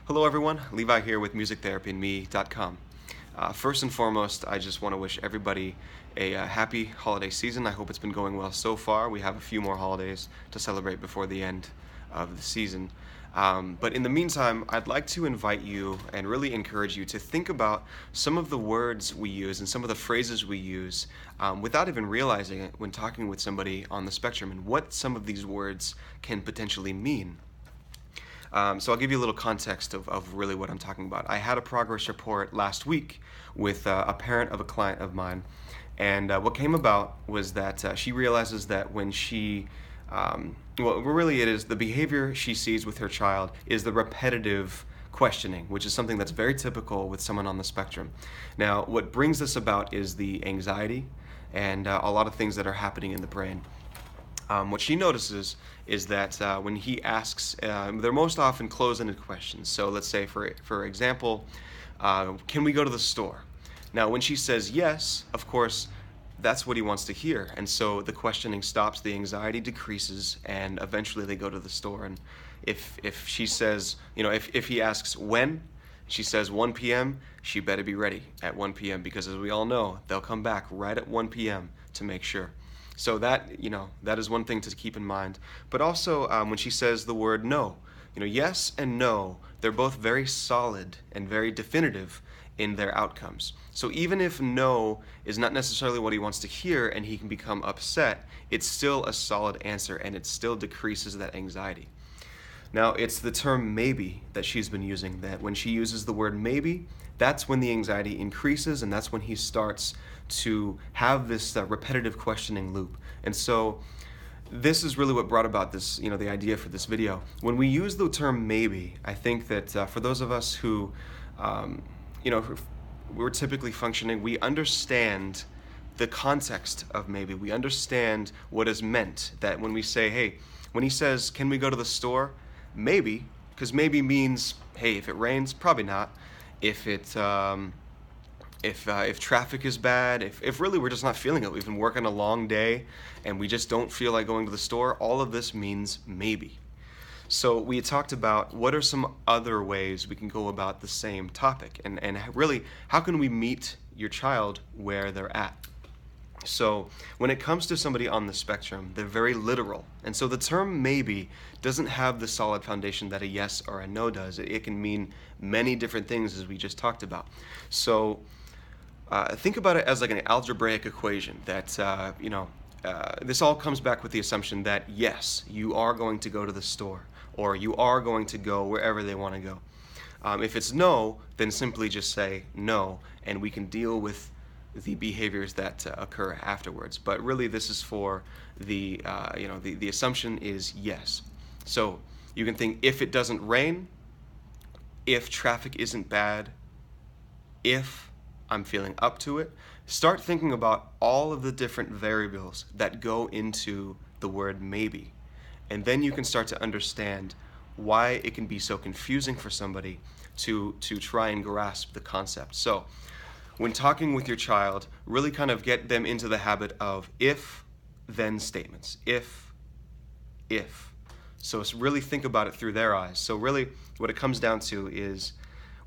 Hello everyone, Levi here with musictherapyandme.com. First and foremost, I just want to wish everybody a happy holiday season. I hope it's been going well so far. We have a few more holidays to celebrate before the end of the season. But in the meantime, I'd like to invite you and really encourage you to think about some of the words we use and some of the phrases we use without even realizing it when talking with somebody on the spectrum and what some of these words can potentially mean. So I'll give you a little context of really what I'm talking about. I had a progress report last week with a parent of a client of mine, and what came about was that she realizes that when she, well, really it is the behavior she sees with her child is the repetitive questioning, which is something that's very typical with someone on the spectrum. Now, what brings this about is the anxiety and a lot of things that are happening in the brain. What she notices is that when he asks, they're most often closed-ended questions. So let's say, for example, can we go to the store? Now, when she says yes, of course, that's what he wants to hear. And so the questioning stops, the anxiety decreases, and eventually they go to the store. And if she says, if he asks when, she says 1 p.m., she better be ready at 1 p.m. because as we all know, they'll come back right at 1 p.m. to make sure. So that is one thing to keep in mind. But also when she says the word no, yes and no, they're both very solid and very definitive in their outcomes. So even if no is not necessarily what he wants to hear and he can become upset, it's still a solid answer and it still decreases that anxiety. Now, it's the term maybe that she's been using, that when she uses the word maybe, that's when the anxiety increases and that's when he starts to have this repetitive questioning loop. And so this is really what brought about this, the idea for this video. When we use the term maybe, I think that for those of us who, we're typically functioning, we understand the context of maybe. We understand what is meant, that when we say, hey, when he says, can we go to the store? Maybe, because maybe means, hey, if it rains, probably not. If traffic is bad, if really we're just not feeling it, we've been working a long day and we just don't feel like going to the store, all of this means maybe. So we had talked about what are some other ways we can go about the same topic and really how can we meet your child where they're at. So when it comes to somebody on the spectrum, they're very literal. And so the term maybe doesn't have the solid foundation that a yes or a no does. It can mean many different things as we just talked about. So think about it as like an algebraic equation that, this all comes back with the assumption that yes, you are going to go to the store or you are going to go wherever they want to go. If it's no, then simply just say no and we can deal with the behaviors that occur afterwards. But really this is for the assumption is yes. So you can think if it doesn't rain, if traffic isn't bad, if I'm feeling up to it. Start thinking about all of the different variables that go into the word maybe. And then you can start to understand why it can be so confusing for somebody to try and grasp the concept. So when talking with your child, really kind of get them into the habit of if-then statements. If. So really think about it through their eyes. So really what it comes down to is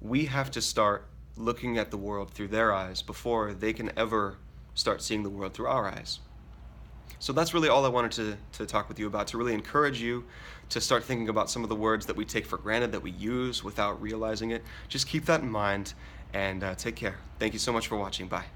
we have to start looking at the world through their eyes before they can ever start seeing the world through our eyes. So that's really all I wanted to talk with you about, to really encourage you to start thinking about some of the words that we take for granted, that we use without realizing it. Just keep that in mind and take care. Thank you so much for watching. Bye.